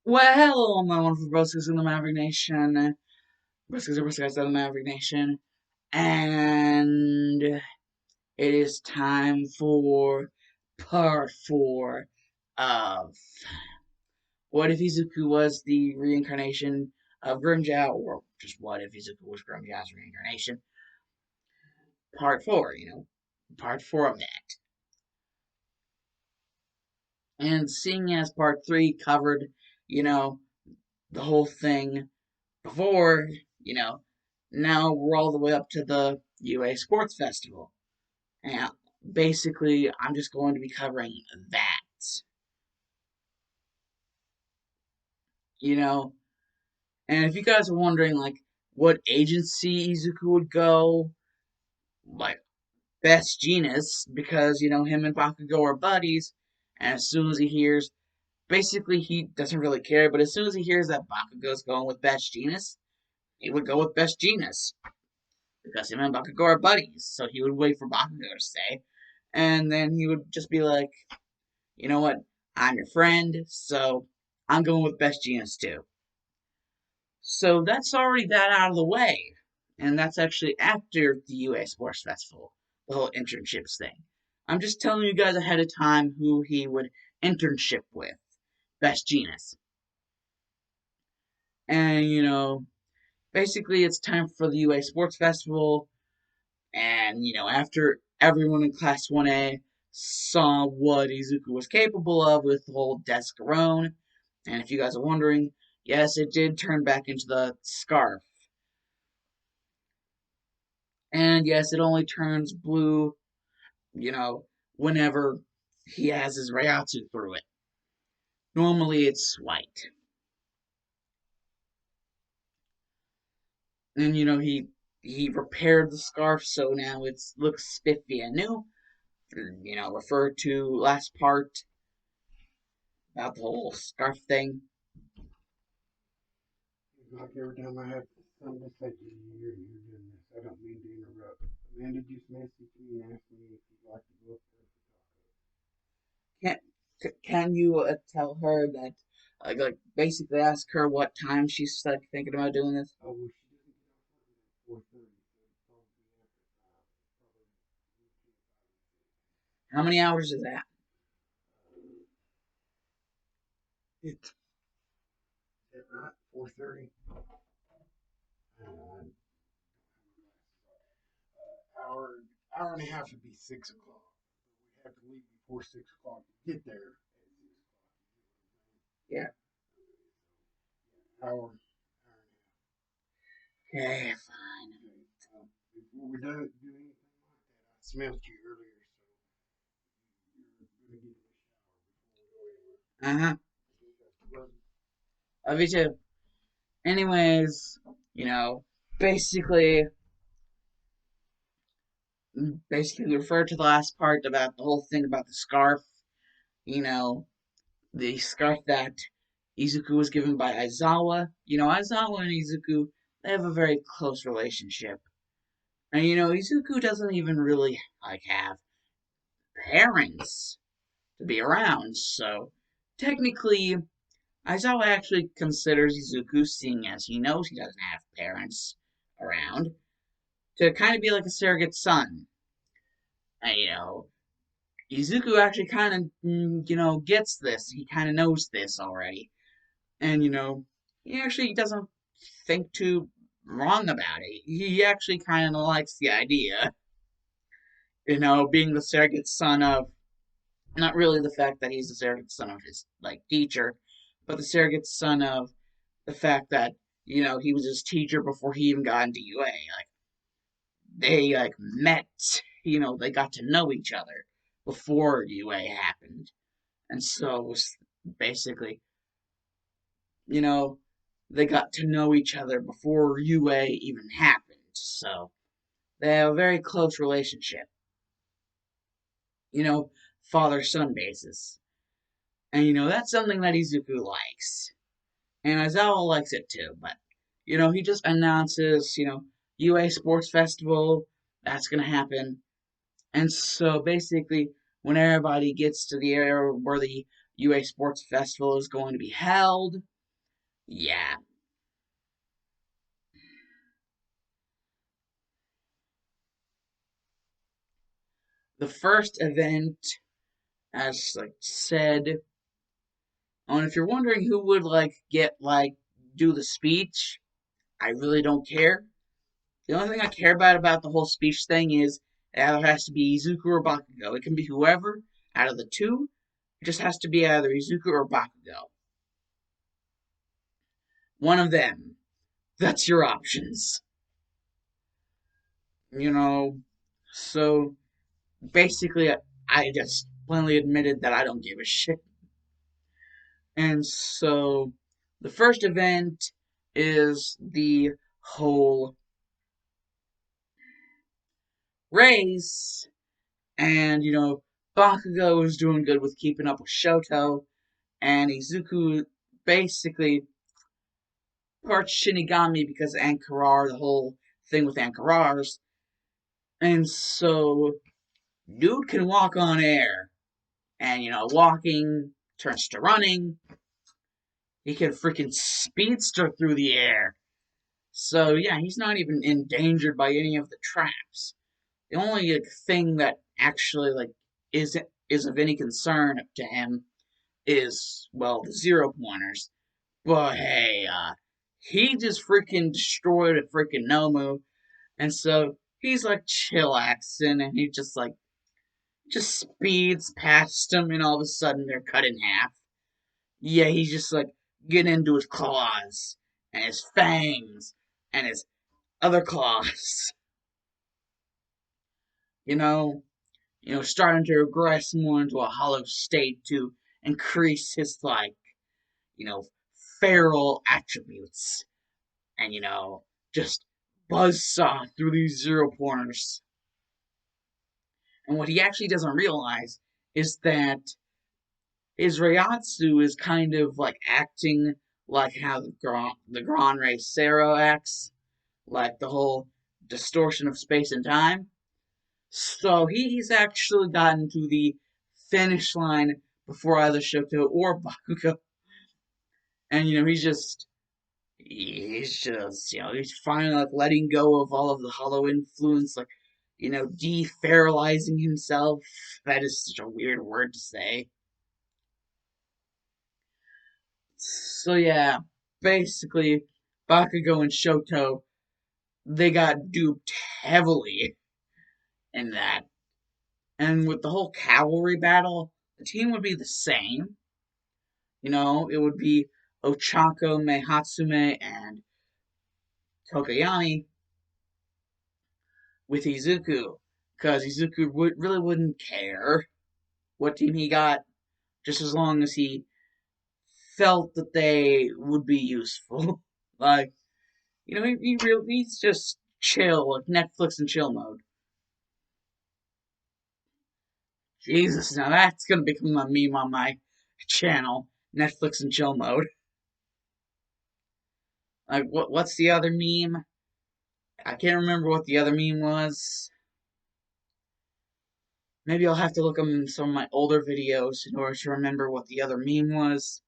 Well, hello, my wonderful brothers in the Maverick Nation. Brothers of the Maverick Nation. And it is time for part 4 of What If Izuku Was the Reincarnation of Grimjow, or just What If Izuku Was Grimjow's Reincarnation? Part 4, part 4 of that. And seeing as part 3 covered, you know, the whole thing before, you know, now we're all the way up to the UA Sports Festival. And basically, I'm just going to be covering that. You know, and if you guys are wondering, like, what agency Izuku would go, like, Best Genus, because, him and Bakugo are buddies, and as soon as he hears, basically, he doesn't really care, but as soon as he hears that Bakugo's going with Best Genus, he would go with Best Genus. Because him and Bakugo are buddies, so he would wait for Bakugo to stay, and then he would just be like, you know what, I'm your friend, so I'm going with Best Genus too. So that's already that out of the way, and that's actually after the UA Sports Festival, the whole internships thing. I'm just telling you guys ahead of time who he would internship with, Best Genus. And, basically it's time for the UA Sports Festival. And, after everyone in Class 1A saw what Izuku was capable of with the whole Descarone, and if you guys are wondering, yes, it did turn back into the scarf. And yes, it only turns blue, you know, whenever he has his Ryatsu through it. Normally it's white. And, he repaired the scarf, so now it looks spiffy and new. Referred to last part about the whole scarf thing. Like every time I have something to say to you, you're doing this. I don't mean to interrupt. Amanda just messaged me and asked me if you'd like to go up there for Can can you tell her that, like, basically ask her what time she's like thinking about doing this? tacos. Oh, well, she doesn't get off work until 4:30, so it'll probably be after 5. How many hours is that? It's at right, 4:30. Uh, hour and a half would be 6 o'clock. We have to leave before 6 o'clock to get there at 6 o'clock. Yeah. Hour, hour and a half. Okay, fine. Okay. Before we do anything like that, I smelled you earlier, so you're gonna get in the Uh huh. shower before we go anywhere. Love you too. Anyways, you know, basically, basically refer to the last part about the whole thing about the scarf. You know, the scarf that Izuku was given by Aizawa. Aizawa and Izuku, they have a very close relationship. And Izuku doesn't even really like have parents to be around, so technically Aizawa actually considers Izuku, seeing as he knows he doesn't have parents around, to kind of be like a surrogate son. And, Izuku actually kind of, gets this. He kind of knows this already. And, he actually doesn't think too wrong about it. He actually kind of likes the idea, being the surrogate son of, not really the fact that he's the surrogate son of his, like, teacher, but the surrogate son of the fact that, he was his teacher before he even got into UA. Like, they, like, met, they got to know each other before UA happened. And so, it was basically, you know, they got to know each other before UA even happened. So, they have a very close relationship, you know, father son basis. And, that's something that Izuku likes. And Aizawa likes it too, but, he just announces, UA Sports Festival, that's going to happen. And so basically, when everybody gets to the area where the UA Sports Festival is going to be held, Yeah. The first event, as like said, and if you're wondering who would get do the speech, I really don't care. The only thing I care about the whole speech thing is it either has to be Izuku or Bakugo. It can be whoever out of the two. It just has to be either Izuku or Bakugo. One of them. That's your options. You know, so basically, I just plainly admitted that I don't give a shit. And so the first event is the whole race, and Bakugo is doing good with keeping up with Shoto, and Izuku basically parts Shinigami because of Ankarar, the whole thing with Ankarars, and so dude can walk on air, and walking turns to running. He can freaking speedster through the air. So yeah, he's not even endangered by any of the traps. The only thing that actually is is of any concern to him is the 0 pointers. But hey, he just freaking destroyed a freaking Nomu, and so he's like chillaxing, and he just speeds past him, and all of a sudden they're cut in half. Yeah, he's just getting into his claws and his fangs and his other claws. You know, starting to regress more into a hollow state to increase his you know, feral attributes, and just buzzsaw through these 0 pointers. And what he actually doesn't realize is that his Reiatsu is kind of acting like how the Grand Rey Sero acts, like the whole distortion of space and time. So he's actually gotten to the finish line before either Shoto or Bakugo. And he's finally letting go of all of the hollow influence, deferalizing himself. That is such a weird word to say. So yeah, basically Bakugo and Shoto, they got duped heavily in that. And with the whole cavalry battle, the team would be the same. It would be Ochako, Meihatsume, and Tokoyami with Izuku, because Izuku really wouldn't care what team he got, just as long as he felt that they would be useful. like, he's just chill, like Netflix and chill mode. Jesus, now that's gonna become a meme on my channel. Netflix and chill mode. What's the other meme? I can't remember what the other meme was. Maybe I'll have to look up some of my older videos in order to remember what the other meme was.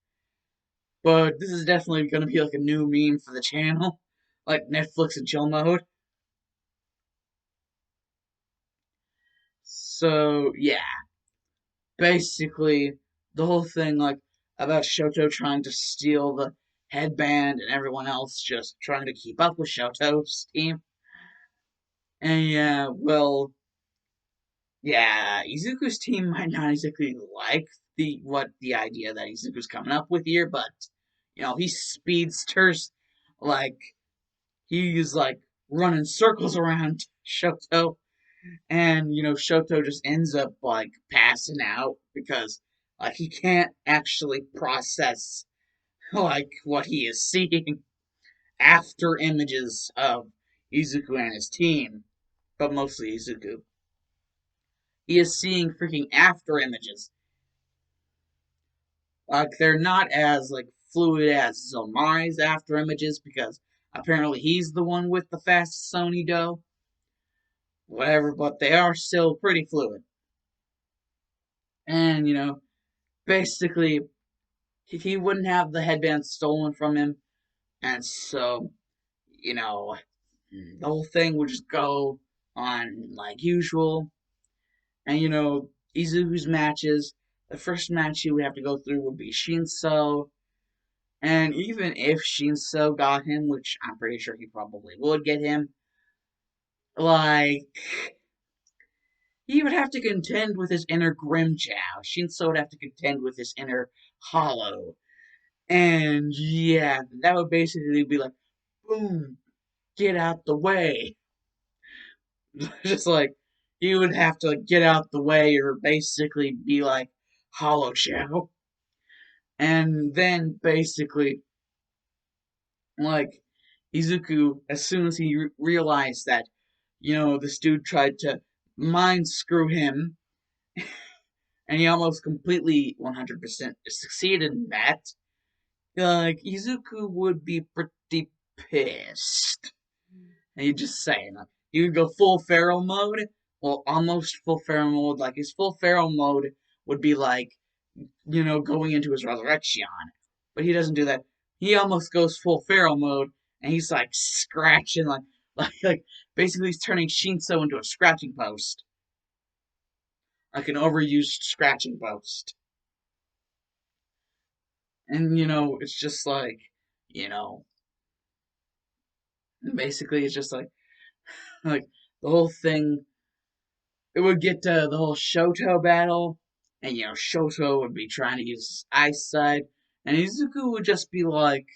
But this is definitely going to be a new meme for the channel, like Netflix and chill mode. So yeah, basically the whole thing about Shoto trying to steal the headband and everyone else just trying to keep up with Shoto's team. And yeah, yeah, Izuku's team might not exactly like the idea that Izuku's coming up with here, but he speedsters like he's running circles around Shoto, and Shoto just ends up passing out because he can't actually process what he is seeing after images of Izuku and his team, but mostly Izuku. He is seeing freaking after images. They're not as fluid as Zomari's after images because apparently he's the one with the fastest Sony dough. Whatever, but they are still pretty fluid. And basically, if he wouldn't have the headband stolen from him, And so, you know, the whole thing would just go on like usual. And Izuku's matches, the first match he would have to go through would be Shinso. And even if Shinso got him, which I'm pretty sure he probably would get him, like he would have to contend with his inner Grimjow. Shinso would have to contend with his inner Hollow. And yeah, that would basically be like, boom, get out the way. Just like he would have to get out the way or basically be like Hollow Shadow. And then basically, like, Izuku, as soon as he realized that, this dude tried to mind screw him, and he almost completely 100% succeeded in that, like, Izuku would be pretty pissed. And you just saying, like, he would go full feral mode, well, almost full feral mode. Like, his full feral mode would be like, going into his resurrection. But he doesn't do that. He almost goes full feral mode, and he's like scratching, like basically he's turning Shinso into a scratching post, like an overused scratching post. And it's just like, you know, basically it's just like the whole thing. It would get to the whole Shoto battle, and Shoto would be trying to use his eyesight, and Izuku would just be like,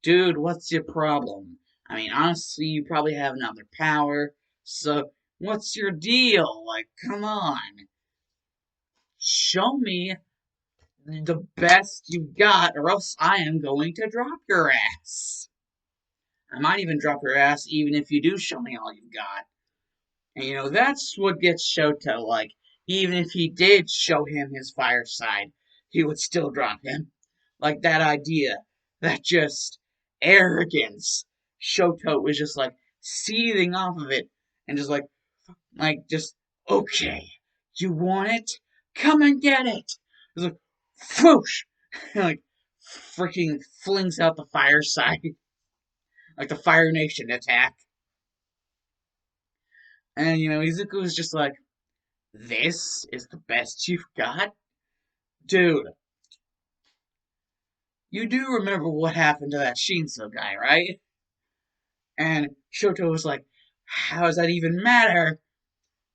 dude, what's your problem? I mean, honestly, you probably have another power, so what's your deal? Like, come on. Show me the best you've got, or else I am going to drop your ass. I might even drop your ass even if you do show me all you've got. And that's what gets Shoto. Like, even if he did show him his fire side, he would still drop him. Like that idea, that just arrogance. Shoto was just like seething off of it and just just, okay, you want it? Come and get it. It's like, whoosh! Like, freaking flings out the fire side, like the Fire Nation attack. And, Izuku is just like, this is the best you've got? Dude, you do remember what happened to that Shinso guy, right? And Shoto was like, how does that even matter?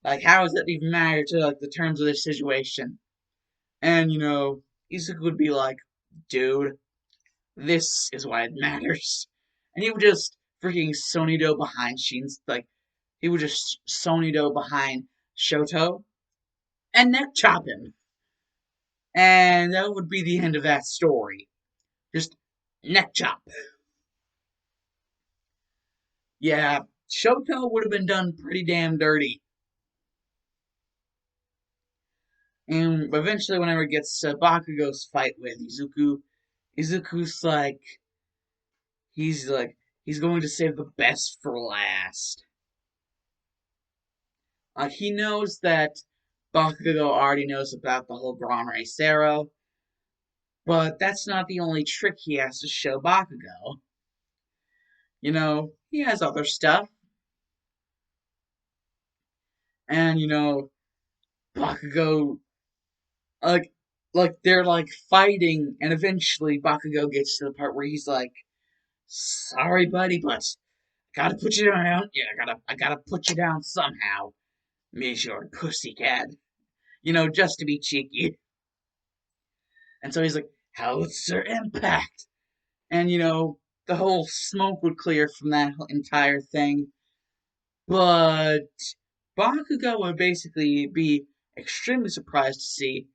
Like, how does that even matter to, like, the terms of this situation? And, Izuku would be like, dude, this is why it matters. And he would just freaking Sonido behind he would just Sonido behind Shoto and neck chop him. And that would be the end of that story. Just neck chop. Yeah, Shoto would have been done pretty damn dirty. And eventually, whenever it gets to Bakugo's fight with Izuku's like, he's going to save the best for last. He knows that Bakugo already knows about the whole Gran Arrow, but that's not the only trick he has to show Bakugo. He has other stuff, and Bakugo like they're like fighting, and eventually Bakugo gets to the part where he's like, "Sorry, buddy, but gotta put you down. Yeah, I gotta put you down somehow, Miss your pussycat. Just to be cheeky." And so he's like, "How's their impact?" And the whole smoke would clear from that entire thing, but Bakugo would basically be extremely surprised to see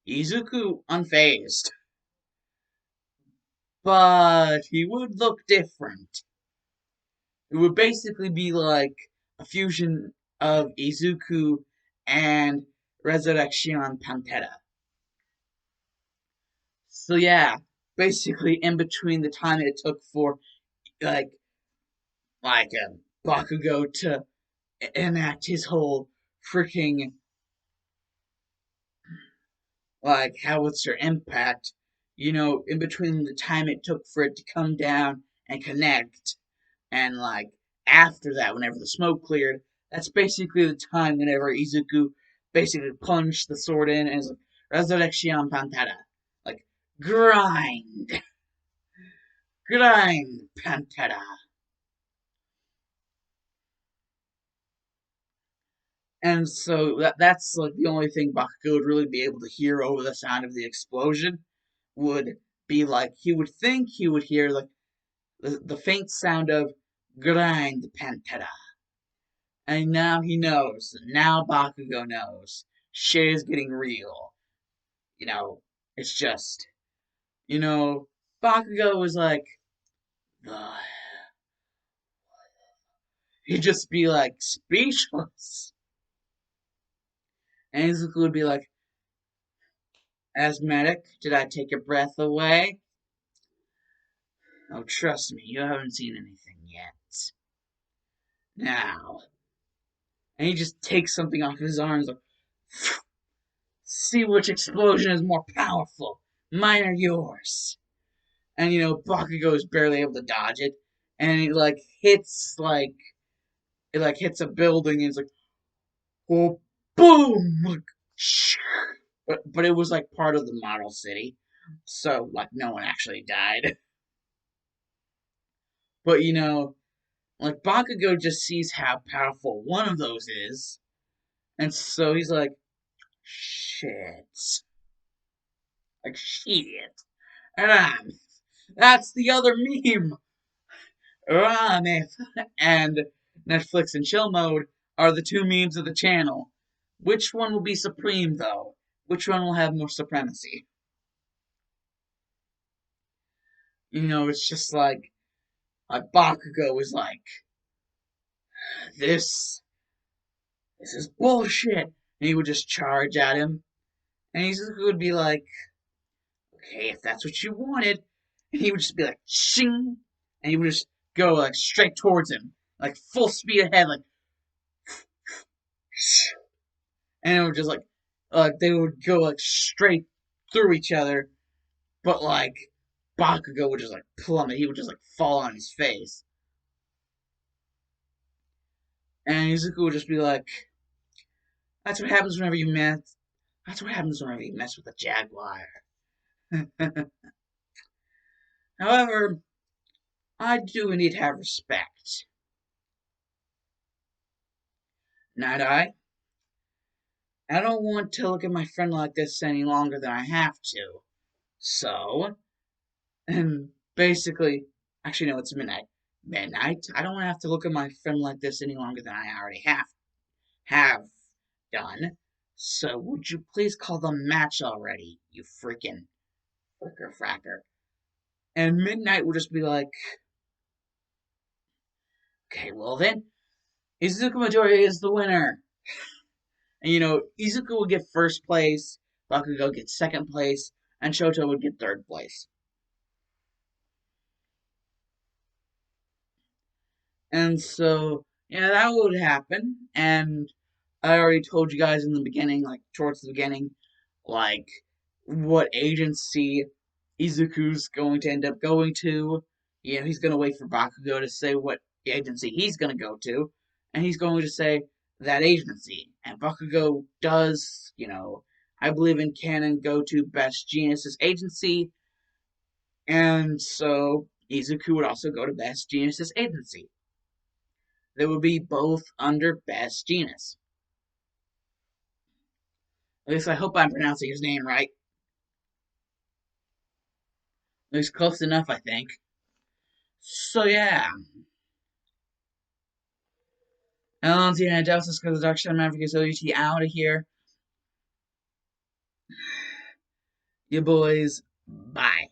Izuku unfazed, but he would look different. It would basically be like a fusion of Izuku and Resurrection Pantera. So yeah, basically in between the time it took for like Bakugo to enact his whole freaking how what's your impact, in between the time it took for it to come down and connect. And like after that, whenever the smoke cleared, that's basically the time whenever Izuku basically plunged the sword in and is like Resurrection Pantera. Like grind, grind Pantera. And so that's like the only thing Bakugo would really be able to hear over the sound of the explosion would be like he would think he would hear like the faint sound of grind Pantera. And now he knows. Now Bakugo knows. Shit is getting real. You know, it's just, you know, Bakugo was like, ugh. He'd just be like speechless. And Izuku would be like, Asthmatic, did I take your breath away? Oh, trust me, you haven't seen anything yet. Now. And he just takes something off his arms, like, see which explosion is more powerful. Mine or yours. And Bakugo is barely able to dodge it, and it like hits like it like hits a building, and it's like oh boom, like, but it was like part of the model city, so like no one actually died. But like Bakugo just sees how powerful one of those is, and so he's shit, like shit, and that's the other meme. Ramif and Netflix and chill mode are the two memes of the channel. Which one will be supreme, though? Which one will have more supremacy? It's just like Bakugo is like, this, this is bullshit. And he would just charge at him. And he would be like, okay, if that's what you wanted. And he would just be like, shing. And he would just go like straight towards him, like full speed ahead, like, and it would just like they would go like straight through each other, but like Bakugo would just like plummet. He would just like fall on his face, and Izuku would just be like, "That's what happens whenever you mess. That's what happens whenever you mess with a jaguar." However, I do need to have respect. Not I don't want to look at my friend like this any longer than I have to. So, and basically, actually, no, it's midnight. Midnight. I don't have to look at my friend like this any longer than I already have done. So would you please call the match already, you freaking fricker fracker? And Midnight will just be like, okay, well then, Izuku Midoriya is the winner. And Izuku will get first place, Bakugo gets second place, and Shoto would get third place. And so, yeah, that would happen. And I already told you guys in the beginning, like towards the beginning, like what agency Izuku's going to end up going to. He's going to wait for Bakugo to say what agency he's going to go to, and he's going to say that agency. And Bakugo does, I believe in canon, go to Best Genius's agency, and so Izuku would also go to Best Genius's agency. They would be both under Best Genius. At least I hope I'm pronouncing his name right. At least close enough, I think. So yeah. LNT and Justice Construction Maverick Facility out of here. You boys, bye.